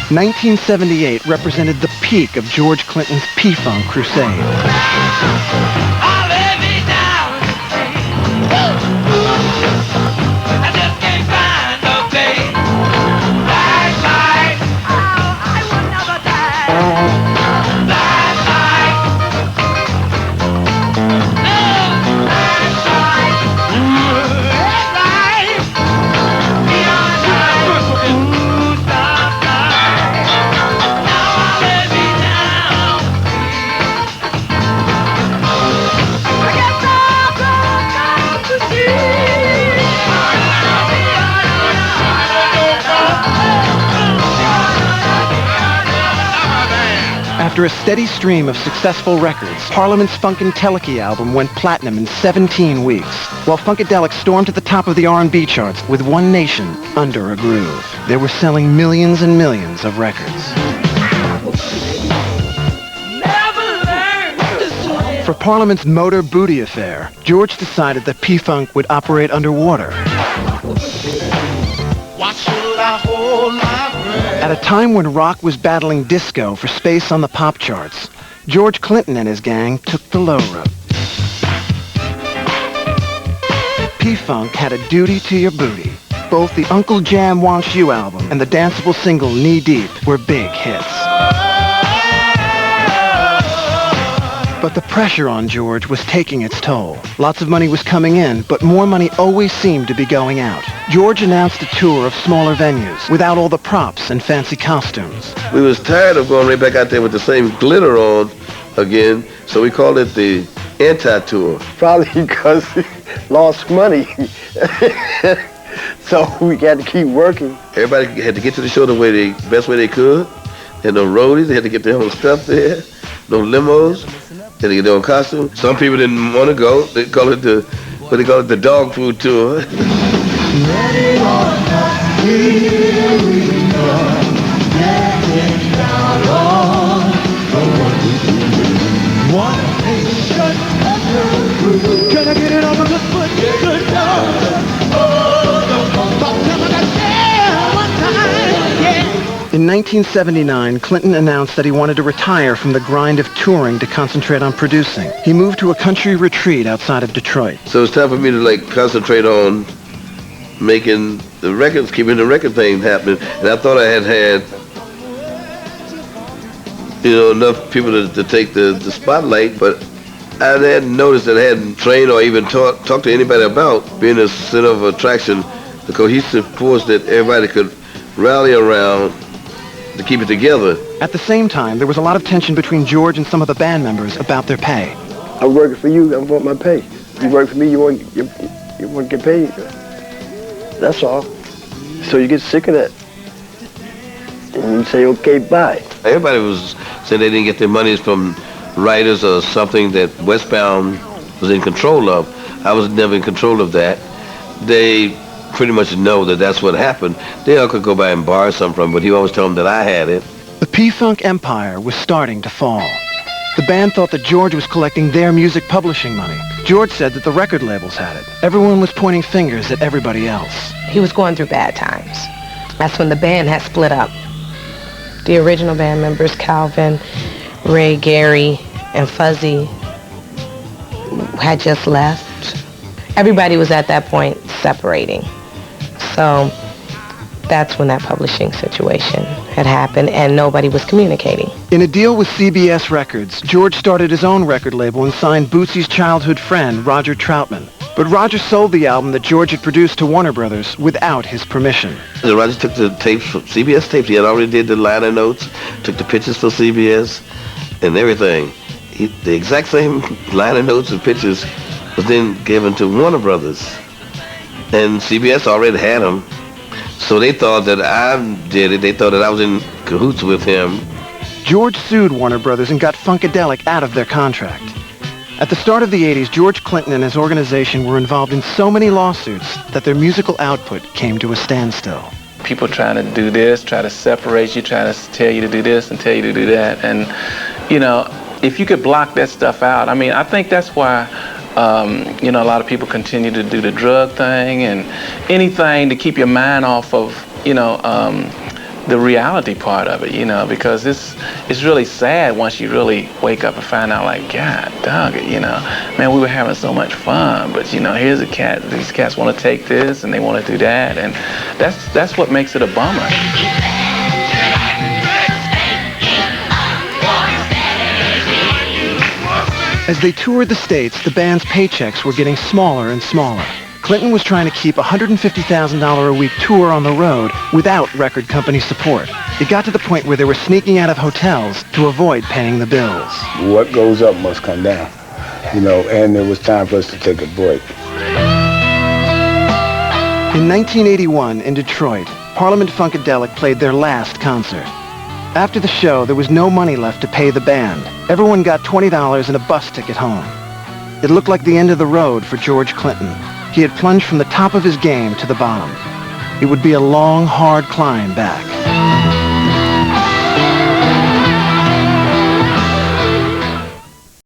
1978 represented the peak of George Clinton's P-Funk crusade. After a steady stream of successful records, Parliament's Funkenteleke album went platinum in 17 weeks, while Funkadelic stormed to the top of the R&B charts with One Nation, Under a Groove. They were selling millions and millions of records. For Parliament's Motor Booty affair, George decided that P-Funk would operate underwater. At a time when rock was battling disco for space on the pop charts, George Clinton and his gang took the low road. P-Funk had a duty to your booty. Both the Uncle Jam Wants You album and the danceable single Knee Deep were big hits. But the pressure on George was taking its toll. Lots of money was coming in, but more money always seemed to be going out. George announced a tour of smaller venues, without all the props and fancy costumes. We was tired of going right back out there with the same glitter on again, so we called it the anti-tour. Probably because we lost money. So we had to keep working. Everybody had to get to the show the best way they could. They had no roadies, they had to get their own stuff there. No limos, they had to get their own costume. Some people didn't want to go. They call it the dog food tour. Can I get it on the foot? Good In 1979, Clinton announced that he wanted to retire from the grind of touring to concentrate on producing. He moved to a country retreat outside of Detroit. So it's time for me to concentrate on making the records, keeping the record thing happening. And I thought I had enough people to take the spotlight, but I hadn't noticed that I hadn't trained or even talked to anybody about being a center of attraction, the cohesive force that everybody could rally around to keep it together. At the same time, there was a lot of tension between George and some of the band members about their pay. I'm working for you, I want my pay. You work for me, you want to get paid. That's all. So you get sick of that. And you say, okay, bye. Everybody was saying they didn't get their monies from writers or something that Westbound was in control of. I was never in control of that. They pretty much know that that's what happened. They all could go by and borrow something from him, but he always told them that I had it. The P-Funk empire was starting to fall. The band thought that George was collecting their music publishing money. George said that the record labels had it. Everyone was pointing fingers at everybody else. He was going through bad times. That's when the band had split up. The original band members, Calvin, Ray, Gary, and Fuzzy, had just left. Everybody was at that point separating. So that's when that publishing situation had happened and nobody was communicating. In a deal with CBS Records, George started his own record label and signed Bootsy's childhood friend, Roger Troutman. But Roger sold the album that George had produced to Warner Brothers without his permission. Roger took the tapes, CBS tapes. He had already did the liner notes, took the pictures for CBS and everything. The exact same liner notes and pictures was then given to Warner Brothers. And CBS already had them. So they thought that I did it. They thought that I was in cahoots with him. George sued Warner Brothers and got Funkadelic out of their contract. At the start of the 80s, George Clinton and his organization were involved in so many lawsuits that their musical output came to a standstill. People trying to do this, try to separate you, trying to tell you to do this and tell you to do that. And, you know, if you could block that stuff out, I mean, I think that's why you know, a lot of people continue to do the drug thing and anything to keep your mind off of, you know, the reality part of it, you know, because it's really sad once you really wake up and find out, like, God, dog it, you know, man, we were having so much fun, but you know, here's a cat. These cats want to take this and they want to do that, and that's what makes it a bummer. As they toured the States, the band's paychecks were getting smaller and smaller. Clinton was trying to keep a $150,000 a week tour on the road without record company support. It got to the point where they were sneaking out of hotels to avoid paying the bills. What goes up must come down, you know, and it was time for us to take a break. In 1981, in Detroit, Parliament Funkadelic played their last concert. After the show, there was no money left to pay the band. Everyone got $20 and a bus ticket home. It looked like the end of the road for George Clinton. He had plunged from the top of his game to the bottom. It would be a long, hard climb back.